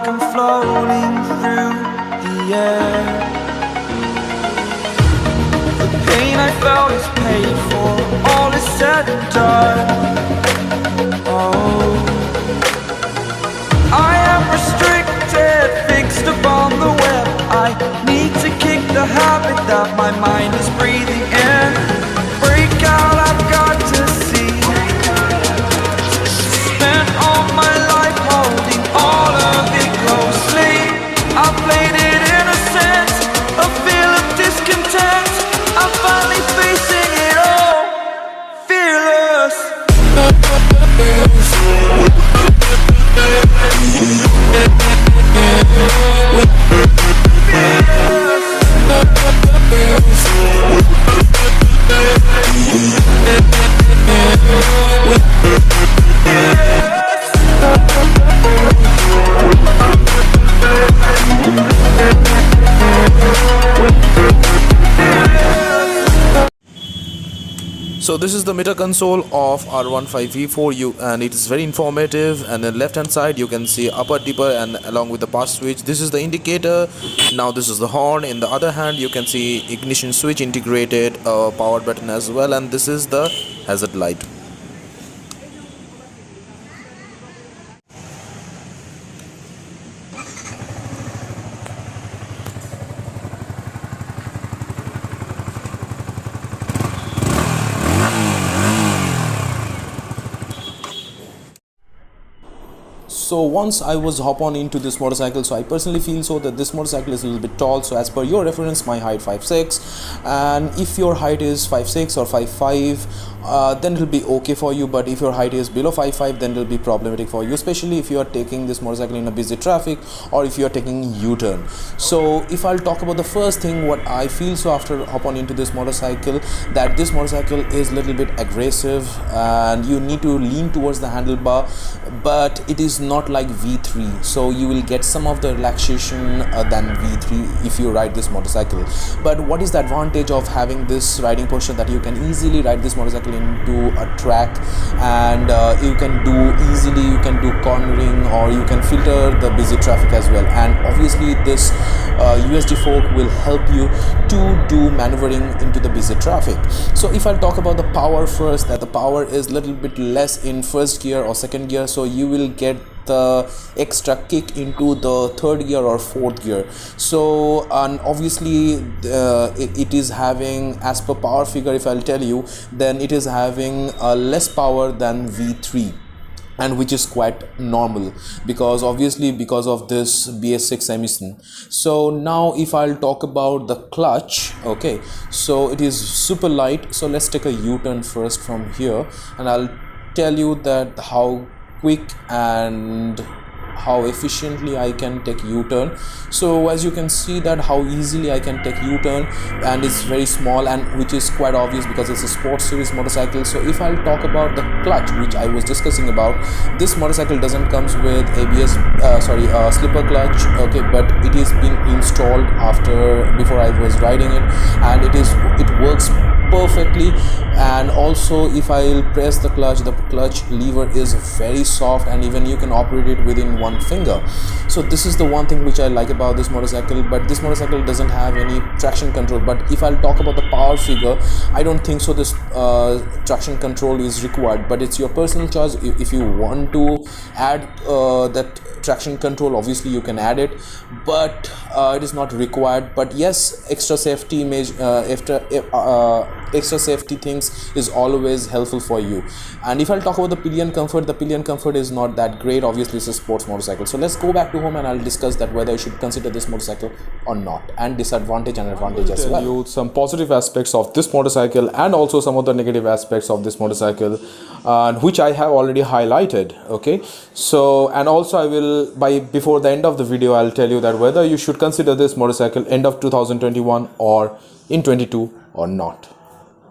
like I'm floating through the air. The pain I felt is paid for, all is said and done. Oh, I am restricted, fixed upon the web. I need to kick the habit that my mind is breathing in. Break out, I've got to see. Spent all my life holding all of it closely. I played it innocent, a feel of discontent. I'm finally facing it all, fearless. So this is the meter console of R15V4 and it is very informative. And then left hand side you can see upper, dipper, and along with the pass switch. This is the indicator. Now this is the horn. In the other hand you can see ignition switch integrated, power button as well, and this is the hazard light. So once I was hop on into this motorcycle, so I personally feel so that this motorcycle is a little bit tall. So as per your reference, my height 5'6", and if your height is 5'6" or 5'5", then it'll be okay for you. But if your height is below 5'5", then it'll be problematic for you, especially if you are taking this motorcycle in a busy traffic or if you are taking U-turn. So if I'll talk about the first thing, what I feel so after hop on into this motorcycle, that this motorcycle is a little bit aggressive and you need to lean towards the handlebar, but it is not like V3, so you will get some of the relaxation than V3 if you ride this motorcycle. But what is the advantage of having this riding posture, that you can easily ride this motorcycle into a track, and you can do cornering, or you can filter the busy traffic as well. And obviously this USD fork will help you to do maneuvering into the busy traffic. So if I talk about the power first, that the power is little bit less in first gear or second gear, so you will get the extra kick into the third gear or fourth gear. So and obviously it is having, as per power figure, if I'll tell you, then it is having less power than V3, and which is quite normal because obviously because of this BS6 emission. So now if I'll talk about the clutch, okay, so it is super light. So let's take a U-turn first from here, and I'll tell you that how quick and how efficiently I can take U-turn. So as you can see that how easily I can take U-turn, and it's very small, and which is quite obvious because it's a sports series motorcycle. So if I'll talk about the clutch, which I was discussing about, this motorcycle doesn't comes with ABS slipper clutch, okay, but it is been installed before I was riding it, and it works perfectly. And also if I'll press the clutch lever is very soft, and even you can operate it within one finger. So this is the one thing which I like about this motorcycle. But this motorcycle doesn't have any traction control. But if I'll talk about the power figure, I don't think so this traction control is required, but it's your personal choice. If you want to add that traction control, obviously you can add it, but it is not required. But yes, extra safety things is always helpful for you. And if I'll talk about the pillion comfort is not that great. Obviously it's a sports motorcycle. So let's go back to home and I'll discuss that whether you should consider this motorcycle or not, and disadvantage and advantage as well. You some positive aspects of this motorcycle and also some of the negative aspects of this motorcycle, which I have already highlighted. Okay, so and also I will before the end of the video I'll tell you that whether you should consider this motorcycle end of 2021 or in 22 or not.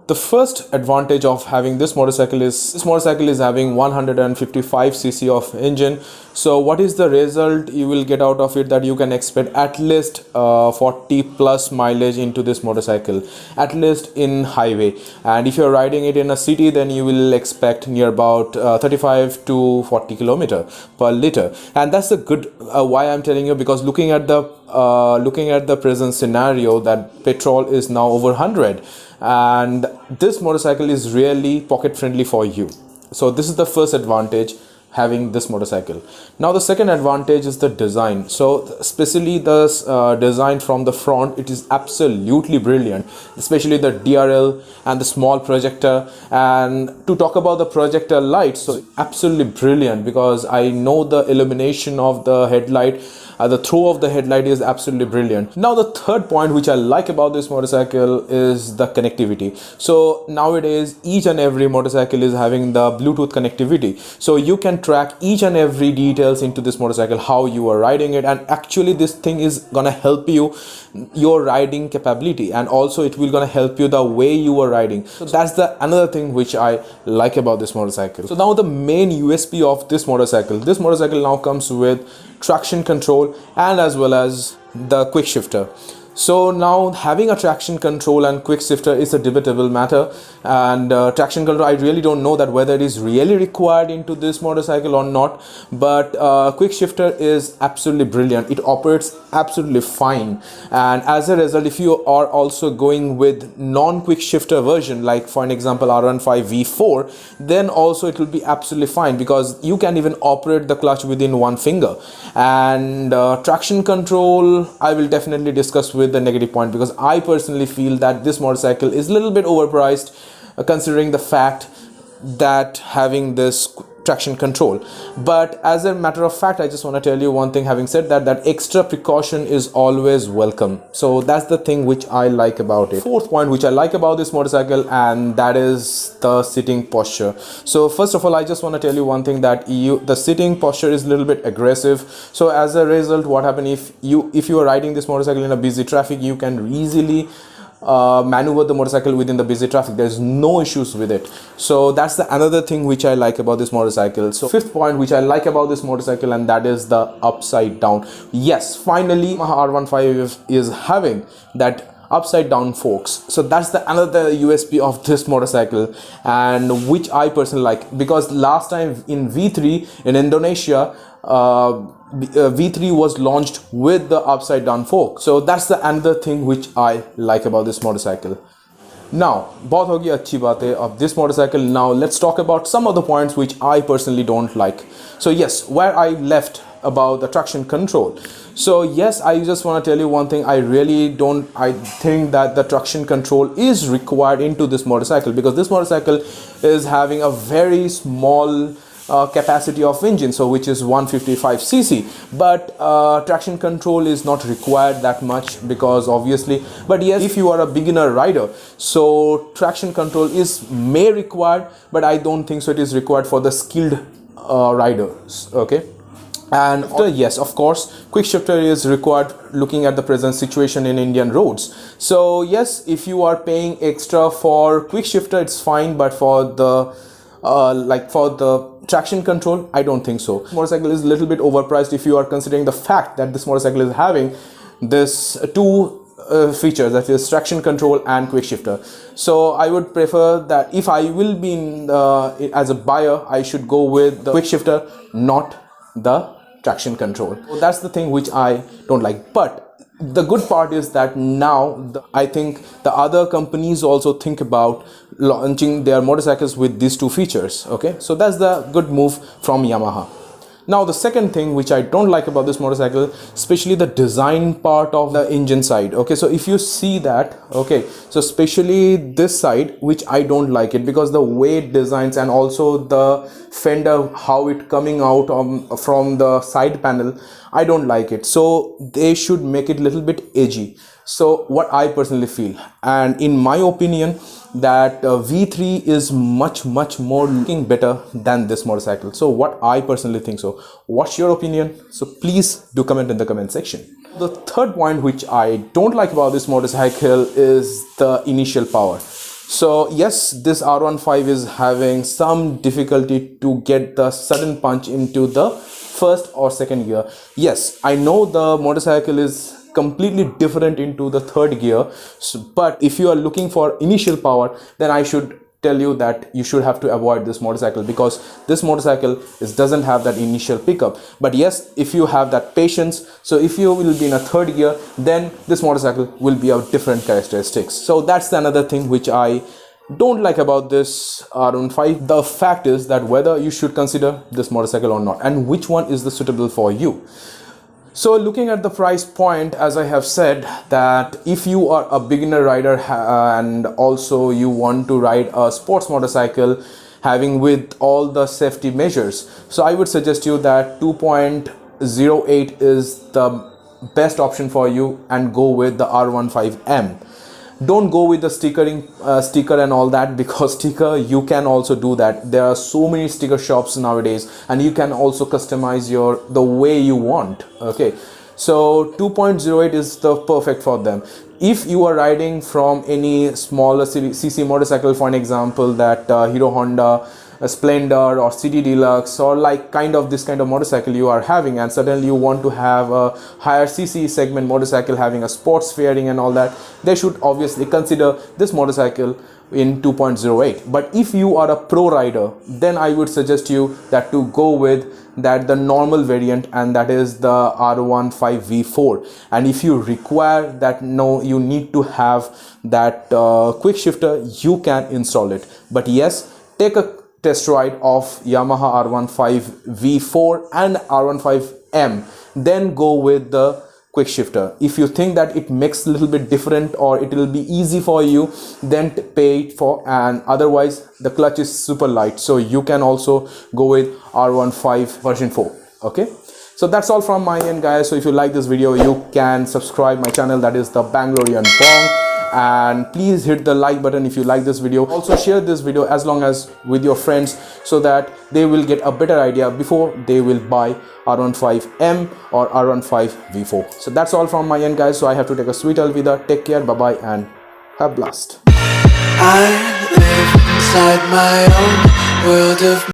The first advantage of having this motorcycle is having 155cc of engine. So what is the result you will get out of it? That you can expect at least 40 plus mileage into this motorcycle, at least in highway. And if you're riding it in a city, then you will expect near about 35 to 40 kilometer per liter. And that's the good why I'm telling you, because looking at the present scenario, that petrol is now over 100, and this motorcycle is really pocket friendly for you. So this is the first advantage, having this motorcycle. Now the second advantage is the design. So especially the design from the front, it is absolutely brilliant, especially the DRL and the small projector. And to talk about the projector light, so absolutely brilliant, because I know the illumination of the headlight, the throw of the headlight is absolutely brilliant. Now the third point which I like about this motorcycle is the connectivity. So nowadays each and every motorcycle is having the Bluetooth connectivity, so you can track each and every details into this motorcycle, how you are riding it, and actually this thing is gonna help you your riding capability, and also it will gonna help you the way you are riding. So that's the another thing which I like about this motorcycle. So now the main USP of this motorcycle now comes with traction control and as well as the quick shifter. So now having a traction control and quick shifter is a debatable matter, and traction control, I really don't know that whether it is really required into this motorcycle or not, but quick shifter is absolutely brilliant. It operates absolutely fine, and as a result, if you are also going with non-quick shifter version, like for an example R15 V4, then also it will be absolutely fine, because you can even operate the clutch within one finger. And traction control, I will definitely discuss with the negative point, because I personally feel that this motorcycle is a little bit overpriced, considering the fact that having this traction control. But as a matter of fact, I just want to tell you one thing, having said that, that extra precaution is always welcome. So that's the thing which I like about it. Fourth point which I like about this motorcycle, and that is the sitting posture. So first of all, I just want to tell you one thing, that the sitting posture is a little bit aggressive. So as a result, what happens if you are riding this motorcycle in a busy traffic, you can easily maneuver the motorcycle within the busy traffic. There's no issues with it. So that's the another thing which I like about this motorcycle. So fifth point which I like about this motorcycle, and that is the upside down. Yes, finally Yamaha R15 is having that upside down forks. So that's the another USP of this motorcycle, and which I personally like, because last time in V3 in Indonesia, V3 was launched with the upside down fork. So that's the another thing which I like about this motorcycle. Now, बहुत हो गई अच्छी बातें of this motorcycle. Now let's talk about some of the points which I personally don't like. So yes, where I left about the traction control. So yes, I just want to tell you one thing. I think that the traction control is required into this motorcycle, because this motorcycle is having a very small capacity of engine, so which is 155cc, but traction control is not required that much, because obviously, but yes, if you are a beginner rider, so traction control may required, but I don't think so it is required for the skilled riders. Okay. And yes, of course, quick shifter is required looking at the present situation in Indian roads. So yes, if you are paying extra for quick shifter, it's fine, but for the for the traction control, I don't think so. Motorcycle is a little bit overpriced if you are considering the fact that this motorcycle is having this two features, that is traction control and quick shifter. So I would prefer that if I will be as a buyer, I should go with the quick shifter, not the traction control. So that's the thing which I don't like. But the good part is that now I think the other companies also think about launching their motorcycles with these two features. Okay, so that's the good move from Yamaha. Now the second thing which I don't like about this motorcycle, especially the design part of the engine side. Okay, so if you see that, okay, so especially this side, which I don't like it, because the way it designs, and also the fender, how it coming out from the side panel, I don't like it. So they should make it a little bit edgy. So what I personally feel, and in my opinion, that V3 is much more looking better than this motorcycle. So what I personally think. So what's your opinion? So please do comment in the comment section. The third point which I don't like about this motorcycle is the initial power. So yes, this R15 is having some difficulty to get the sudden punch into the first or second gear. Yes, I know the motorcycle is completely different into the third gear, but if you are looking for initial power, then I should tell you that you should have to avoid this motorcycle, because this motorcycle doesn't have that initial pickup. But yes, if you have that patience, so if you will be in a third gear, then this motorcycle will be of different characteristics. So that's another thing which I don't like about this R15. The fact is that whether you should consider this motorcycle or not, and which one is the suitable for you. So looking at the price point, as I have said, that if you are a beginner rider and also you want to ride a sports motorcycle having with all the safety measures, so I would suggest you that 2.08 is the best option for you, and go with the R15M. Don't go with the sticker and all that, because sticker you can also do that. There are so many sticker shops nowadays, and you can also customize the way you want. Okay, so 2.08 is the perfect for them. If you are riding from any smaller cc motorcycle, for an example that Hero Honda Splendor or City Deluxe, or like this kind of motorcycle you are having, and suddenly you want to have a higher cc segment motorcycle having a sports fairing and all that, they should obviously consider this motorcycle in 2.08. But if you are a pro rider, then I would suggest you that to go with the normal variant, and that is the R15 V4. And if you require that, no, you need to have that quick shifter, you can install it. But yes, take a test ride of Yamaha R15 V4 and R15M, then go with the quick shifter. If you think that it makes a little bit different or it will be easy for you, then pay it for, and otherwise the clutch is super light, so you can also go with R15 version 4. Okay, so that's all from my end, guys. So if you like this video, you can subscribe my channel, that is the Bangalorean Bong, and please hit the like button if you like this video. Also share this video as long as with your friends, so that they will get a better idea before they will buy R15M or R15 V4. So that's all from my end, guys. So I have to take a sweet alvida. Take care, bye bye, and have blast. I live inside my own world of